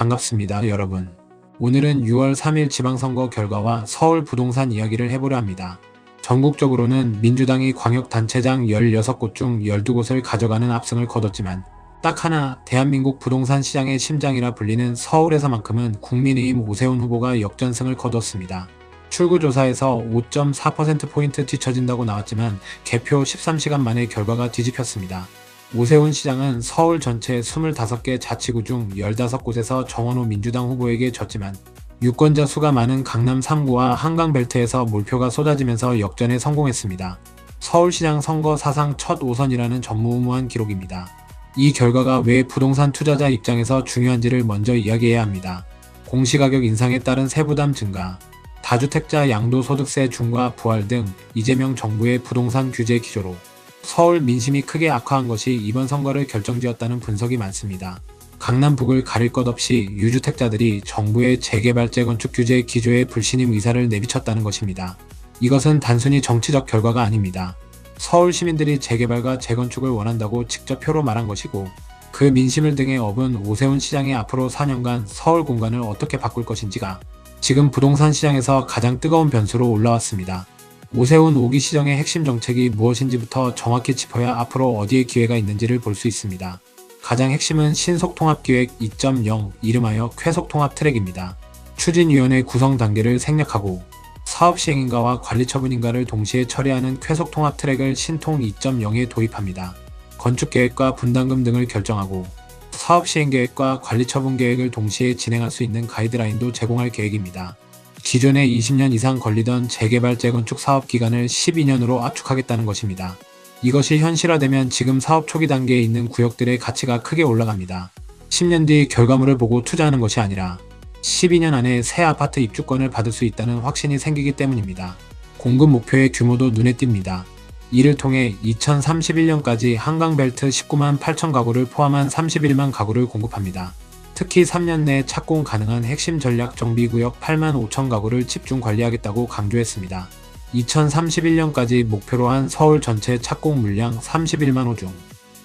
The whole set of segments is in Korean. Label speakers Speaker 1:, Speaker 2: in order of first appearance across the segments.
Speaker 1: 반갑습니다, 여러분. 오늘은 6월 3일 지방선거 결과와 서울 부동산 이야기를 해보려 합니다. 전국적으로는 민주당이 광역단체장 16곳 중 12곳을 가져가는 압승을 거뒀지만 딱 하나 대한민국 부동산 시장의 심장이라 불리는 서울에서만큼은 국민의힘 오세훈 후보가 역전승을 거뒀습니다. 출구조사에서 5.4%포인트 뒤처진다고 나왔지만 개표 13시간 만에 결과가 뒤집혔습니다. 오세훈 시장은 서울 전체 25개 자치구 중 15곳에서 정원호 민주당 후보에게 졌지만 유권자 수가 많은 강남 3구와 한강벨트에서 몰표가 쏟아지면서 역전에 성공했습니다. 서울시장 선거 사상 첫 5선이라는 전무후무한 기록입니다. 이 결과가 왜 부동산 투자자 입장에서 중요한지를 먼저 이야기해야 합니다. 공시가격 인상에 따른 세부담 증가, 다주택자 양도소득세 중과 부활 등 이재명 정부의 부동산 규제 기조로 서울 민심이 크게 악화한 것이 이번 선거를 결정지었다는 분석이 많습니다. 강남 북을 가릴 것 없이 유주택자들이 정부의 재개발 재건축 규제 기조에 불신임 의사를 내비쳤다는 것입니다. 이것은 단순히 정치적 결과가 아닙니다. 서울 시민들이 재개발과 재건축을 원한다고 직접 표로 말한 것이고 그 민심을 등에 업은 오세훈 시장이 앞으로 4년간 서울 공간을 어떻게 바꿀 것인지가 지금 부동산 시장에서 가장 뜨거운 변수로 올라왔습니다. 오세훈 5기 시정의 핵심 정책이 무엇인지부터 정확히 짚어야 앞으로 어디에 기회가 있는지를 볼 수 있습니다. 가장 핵심은 신속통합기획 2.0 이름하여 쾌속통합 트랙입니다. 추진위원회 구성 단계를 생략하고 사업시행인가와 관리처분인가를 동시에 처리하는 쾌속통합 트랙을 신통 2.0에 도입합니다. 건축계획과 분담금 등을 결정하고 사업시행계획과 관리처분계획을 동시에 진행할 수 있는 가이드라인도 제공할 계획입니다. 기존에 20년 이상 걸리던 재개발 재건축 사업 기간을 12년으로 압축하겠다는 것입니다. 이것이 현실화되면 지금 사업 초기 단계에 있는 구역들의 가치가 크게 올라갑니다. 10년 뒤 결과물을 보고 투자하는 것이 아니라 12년 안에 새 아파트 입주권을 받을 수 있다는 확신이 생기기 때문입니다. 공급 목표의 규모도 눈에 띕니다. 이를 통해 2031년까지 한강벨트 19만 8천 가구를 포함한 31만 가구를 공급합니다. 특히 3년 내 착공 가능한 핵심 전략 정비구역 8만 5천 가구를 집중 관리하겠다고 강조했습니다. 2031년까지 목표로 한 서울 전체 착공 물량 31만 호 중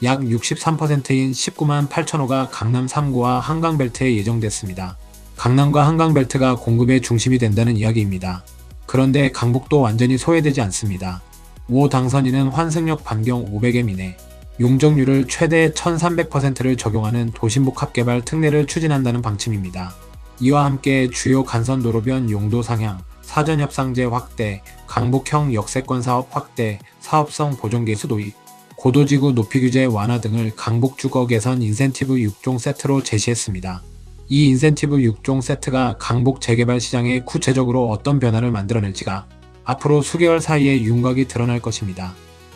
Speaker 1: 약 63%인 19만 8천 호가 강남 3구와 한강벨트에 예정됐습니다. 강남과 한강벨트가 공급의 중심이 된다는 이야기입니다. 그런데 강북도 완전히 소외되지 않습니다. 5 당선인은 환승역 반경 500m 이내, 용적률을 최대 1300%를 적용하는 도심복합 개발 특례를 추진한다는 방침입니다. 이와 함께 주요 간선도로변 용도 상향, 사전협상제 확대, 강북형 역세권 사업 확대, 사업성 보존계수 도입, 고도지구 높이 규제 완화 등을 강북 주거 개선 인센티브 6종 세트로 제시했습니다. 이 인센티브 6종 세트가 강북 재개발 시장에 구체적으로 어떤 변화를 만들어낼지가 앞으로 수개월 사이에 윤곽이 드러날 것입니다.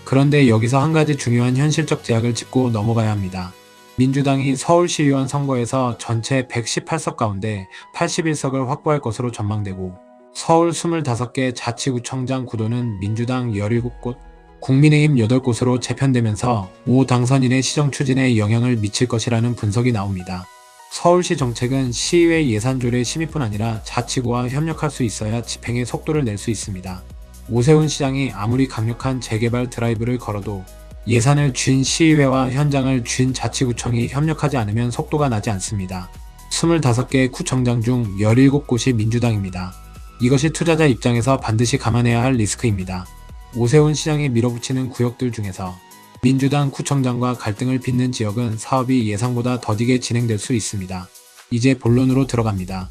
Speaker 1: 그런데 여기서 한 가지 중요한 현실적 제약을 짚고 넘어가야 합니다. 민주당이 서울시의원 선거에서 전체 118석 가운데 81석을 확보할 것으로 전망되고 서울 25개 자치구청장 구도는 민주당 17곳, 국민의힘 8곳으로 재편되면서 5 당선인의 시정 추진에 영향을 미칠 것이라는 분석이 나옵니다. 서울시 정책은 시의회 예산 조례 심의뿐 아니라 자치구와 협력할 수 있어야 집행에 속도를 낼 수 있습니다. 오세훈 시장이 아무리 강력한 재개발 드라이브를 걸어도 예산을 쥔 시의회와 현장을 쥔 자치구청이 협력하지 않으면 속도가 나지 않습니다. 25개 구청장 중 17곳이 민주당입니다. 이것이 투자자 입장에서 반드시 감안해야 할 리스크입니다. 오세훈 시장이 밀어붙이는 구역들 중에서 민주당 구청장과 갈등을 빚는 지역은 사업이 예상보다 더디게 진행될 수 있습니다. 이제 본론으로 들어갑니다.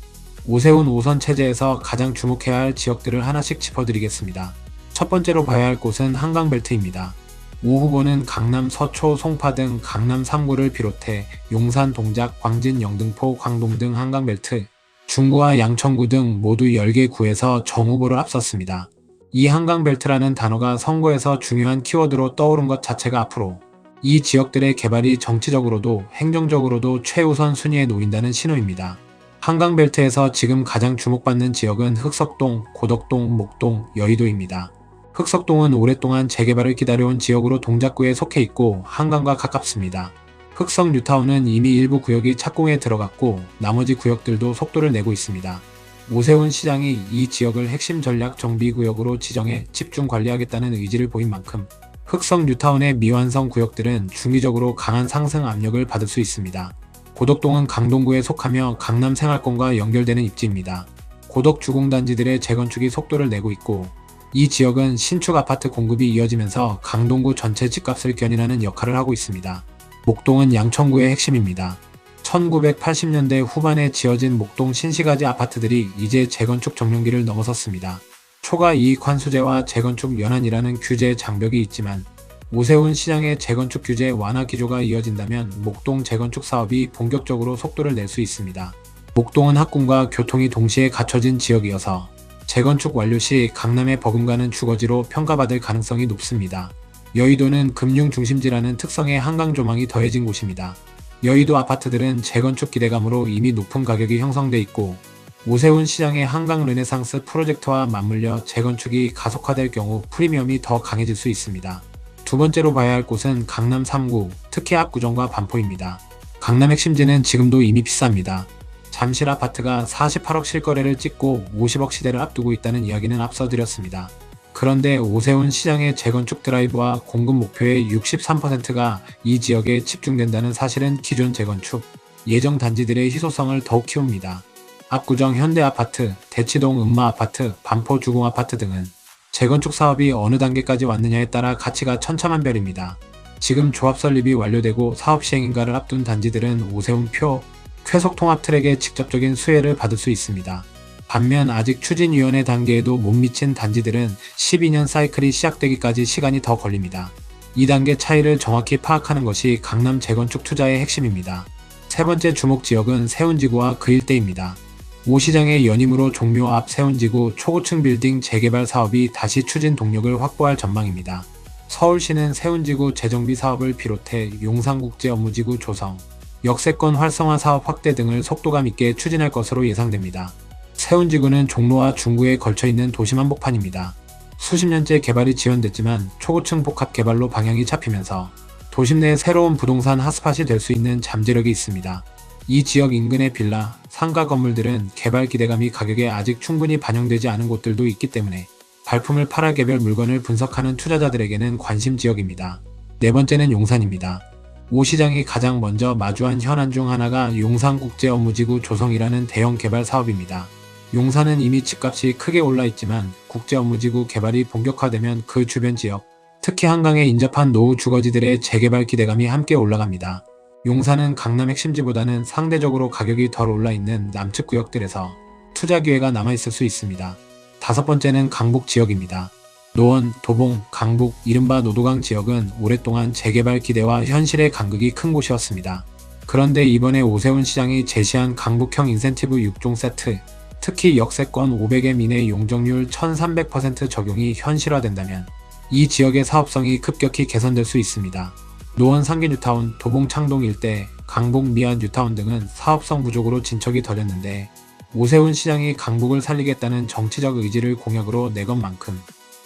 Speaker 1: 오세훈 5선 체제에서 가장 주목해야 할 지역들을 하나씩 짚어드리겠습니다. 첫 번째로 봐야 할 곳은 한강벨트입니다. 오 후보는 강남 서초, 송파 등 강남 3구를 비롯해 용산, 동작, 광진, 영등포, 광동 등 한강벨트, 중구와 양천구 등 모두 10개 구에서 정 후보를 앞섰습니다. 이 한강벨트라는 단어가 선거에서 중요한 키워드로 떠오른 것 자체가 앞으로 이 지역들의 개발이 정치적으로도 행정적으로도 최우선 순위에 놓인다는 신호입니다. 한강벨트에서 지금 가장 주목받는 지역은 흑석동, 고덕동, 목동, 여의도입니다. 흑석동은 오랫동안 재개발을 기다려온 지역으로 동작구에 속해 있고 한강과 가깝습니다. 흑석 뉴타운은 이미 일부 구역이 착공에 들어갔고 나머지 구역들도 속도를 내고 있습니다. 오세훈 시장이 이 지역을 핵심 전략 정비구역으로 지정해 집중 관리하겠다는 의지를 보인 만큼 흑석 뉴타운의 미완성 구역들은 중기적으로 강한 상승 압력을 받을 수 있습니다. 고덕동은 강동구에 속하며 강남 생활권과 연결되는 입지입니다. 고덕 주공단지들의 재건축이 속도를 내고 있고 이 지역은 신축 아파트 공급이 이어지면서 강동구 전체 집값을 견인하는 역할을 하고 있습니다. 목동은 양천구의 핵심입니다. 1980년대 후반에 지어진 목동 신시가지 아파트들이 이제 재건축 정년기를 넘어섰습니다. 초과 이익 환수제와 재건축 연한이라는 규제 장벽이 있지만 오세훈 시장의 재건축 규제 완화 기조가 이어진다면 목동 재건축 사업이 본격적으로 속도를 낼 수 있습니다. 목동은 학군과 교통이 동시에 갖춰진 지역이어서 재건축 완료 시 강남의 버금가는 주거지로 평가받을 가능성이 높습니다. 여의도는 금융 중심지라는 특성의 한강 조망이 더해진 곳입니다. 여의도 아파트들은 재건축 기대감으로 이미 높은 가격이 형성돼 있고 오세훈 시장의 한강 르네상스 프로젝트와 맞물려 재건축이 가속화될 경우 프리미엄이 더 강해질 수 있습니다. 두 번째로 봐야 할 곳은 강남 3구, 특히 압구정과 반포입니다. 강남 핵심지는 지금도 이미 비쌉니다. 잠실 아파트가 48억 실거래를 찍고 50억 시대를 앞두고 있다는 이야기는 앞서 드렸습니다. 그런데 오세훈 시장의 재건축 드라이브와 공급 목표의 63%가 이 지역에 집중된다는 사실은 기존 재건축 예정 단지들의 희소성을 더욱 키웁니다. 압구정 현대아파트, 대치동 음마아파트, 반포 주공아파트 등은 재건축 사업이 어느 단계까지 왔느냐에 따라 가치가 천차만별입니다. 지금 조합 설립이 완료되고 사업 시행인가를 앞둔 단지들은 오세훈표, 쾌속 통합 트랙의 직접적인 수혜를 받을 수 있습니다. 반면 아직 추진위원회 단계에도 못 미친 단지들은 12년 사이클이 시작되기까지 시간이 더 걸립니다. 이 단계 차이를 정확히 파악하는 것이 강남 재건축 투자의 핵심입니다. 세 번째 주목 지역은 세운지구와 그 일대입니다. 오 시장의 연임으로 종묘 앞 세운지구 초고층 빌딩 재개발 사업이 다시 추진 동력을 확보할 전망입니다. 서울시는 세운지구 재정비 사업을 비롯해 용산국제업무지구 조성, 역세권 활성화 사업 확대 등을 속도감 있게 추진할 것으로 예상됩니다. 세운지구는 종로와 중구에 걸쳐있는 도심 한복판입니다. 수십 년째 개발이 지연됐지만 초고층 복합 개발로 방향이 잡히면서 도심 내 새로운 부동산 핫스팟이 될 수 있는 잠재력이 있습니다. 이 지역 인근의 빌라, 상가 건물들은 개발 기대감이 가격에 아직 충분히 반영되지 않은 곳들도 있기 때문에 발품을 팔아 개별 물건을 분석하는 투자자들에게는 관심 지역입니다. 네 번째는 용산입니다. 오 시장이 가장 먼저 마주한 현안 중 하나가 용산국제업무지구 조성이라는 대형 개발 사업입니다. 용산은 이미 집값이 크게 올라 있지만 국제업무지구 개발이 본격화되면 그 주변 지역, 특히 한강에 인접한 노후 주거지들의 재개발 기대감이 함께 올라갑니다. 용산은 강남 핵심지보다는 상대적으로 가격이 덜 올라있는 남측 구역들에서 투자 기회가 남아있을 수 있습니다. 다섯 번째는 강북 지역입니다. 노원, 도봉, 강북, 이른바 노도강 지역은 오랫동안 재개발 기대와 현실의 간극이 큰 곳이었습니다. 그런데 이번에 오세훈 시장이 제시한 강북형 인센티브 6종 세트, 특히 역세권 500M 이내 용적률 1300% 적용이 현실화된다면 이 지역의 사업성이 급격히 개선될 수 있습니다. 노원 상기 뉴타운, 도봉 창동 일대, 강북 미안 뉴타운 등은 사업성 부족으로 진척이 덜했는데 오세훈 시장이 강북을 살리겠다는 정치적 의지를 공약으로 내건 만큼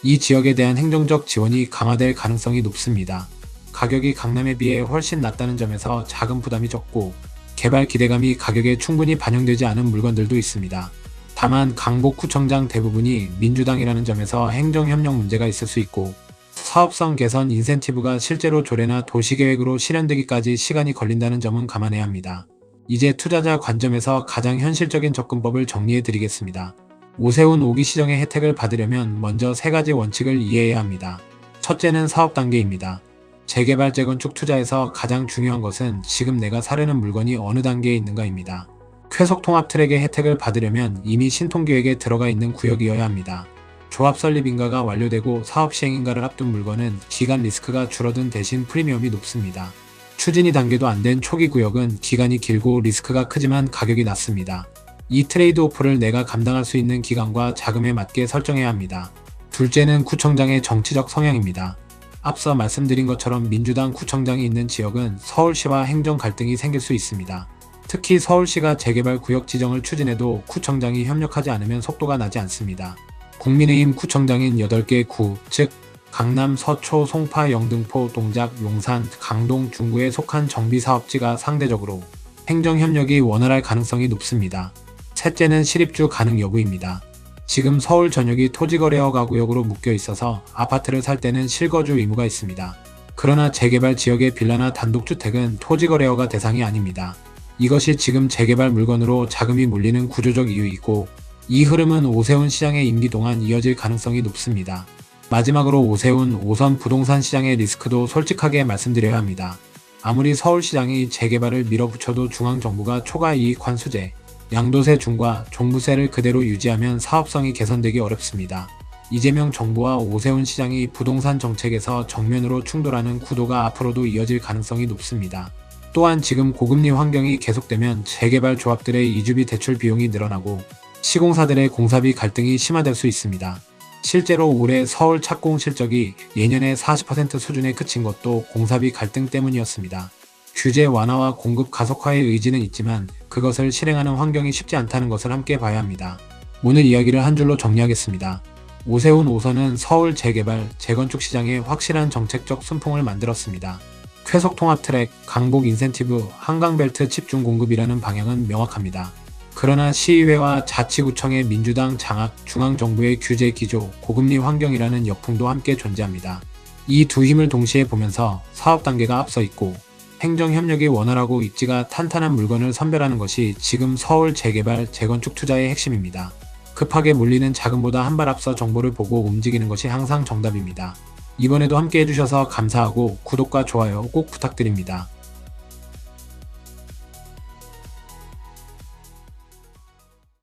Speaker 1: 이 지역에 대한 행정적 지원이 강화될 가능성이 높습니다. 가격이 강남에 비해 훨씬 낮다는 점에서 자금 부담이 적고 개발 기대감이 가격에 충분히 반영되지 않은 물건들도 있습니다. 다만 강북구청장 대부분이 민주당이라는 점에서 행정협력 문제가 있을 수 있고 사업성 개선 인센티브가 실제로 조례나 도시계획으로 실현되기까지 시간이 걸린다는 점은 감안해야 합니다. 이제 투자자 관점에서 가장 현실적인 접근법을 정리해 드리겠습니다. 오세훈 5기 시정의 혜택을 받으려면 먼저 세 가지 원칙을 이해해야 합니다. 첫째는 사업 단계입니다. 재개발 재건축 투자에서 가장 중요한 것은 지금 내가 사려는 물건이 어느 단계에 있는가입니다. 쾌속 통합 트랙의 혜택을 받으려면 이미 신통계획에 들어가 있는 구역이어야 합니다. 조합 설립 인가가 완료되고 사업 시행 인가를 앞둔 물건은 기간 리스크가 줄어든 대신 프리미엄이 높습니다. 추진이 단계도 안 된 초기 구역은 기간이 길고 리스크가 크지만 가격이 낮습니다. 이 트레이드 오프를 내가 감당할 수 있는 기간과 자금에 맞게 설정해야 합니다. 둘째는 구청장의 정치적 성향입니다. 앞서 말씀드린 것처럼 민주당 구청장이 있는 지역은 서울시와 행정 갈등이 생길 수 있습니다. 특히 서울시가 재개발 구역 지정을 추진해도 구청장이 협력하지 않으면 속도가 나지 않습니다. 국민의힘 구청장인 8개 구, 즉 강남, 서초, 송파, 영등포, 동작, 용산, 강동, 중구에 속한 정비사업지가 상대적으로 행정협력이 원활할 가능성이 높습니다. 셋째는 실입주 가능 여부입니다. 지금 서울 전역이 토지거래허가 구역으로 묶여 있어서 아파트를 살 때는 실거주 의무가 있습니다. 그러나 재개발 지역의 빌라나 단독주택은 토지거래허가 대상이 아닙니다. 이것이 지금 재개발 물건으로 자금이 몰리는 구조적 이유이고, 이 흐름은 오세훈 시장의 임기 동안 이어질 가능성이 높습니다. 마지막으로 오세훈 5선 부동산 시장의 리스크도 솔직하게 말씀드려야 합니다. 아무리 서울시장이 재개발을 밀어붙여도 중앙정부가 초과이익 환수제, 양도세 중과 종부세를 그대로 유지하면 사업성이 개선되기 어렵습니다. 이재명 정부와 오세훈 시장이 부동산 정책에서 정면으로 충돌하는 구도가 앞으로도 이어질 가능성이 높습니다. 또한 지금 고금리 환경이 계속되면 재개발 조합들의 이주비 대출 비용이 늘어나고 시공사들의 공사비 갈등이 심화될 수 있습니다. 실제로 올해 서울 착공 실적이 예년의 40% 수준에 그친 것도 공사비 갈등 때문이었습니다. 규제 완화와 공급 가속화의 의지는 있지만 그것을 실행하는 환경이 쉽지 않다는 것을 함께 봐야 합니다. 오늘 이야기를 한 줄로 정리하겠습니다. 오세훈 5선은 서울 재개발, 재건축 시장에 확실한 정책적 순풍을 만들었습니다. 쾌속 통합 트랙, 강북 인센티브, 한강벨트 집중 공급이라는 방향은 명확합니다. 그러나 시의회와 자치구청의 민주당 장악, 중앙정부의 규제 기조, 고금리 환경이라는 역풍도 함께 존재합니다. 이 두 힘을 동시에 보면서 사업 단계가 앞서 있고 행정협력이 원활하고 입지가 탄탄한 물건을 선별하는 것이 지금 서울 재개발, 재건축 투자의 핵심입니다. 급하게 몰리는 자금보다 한 발 앞서 정보를 보고 움직이는 것이 항상 정답입니다. 이번에도 함께 해주셔서 감사하고 구독과 좋아요 꼭 부탁드립니다.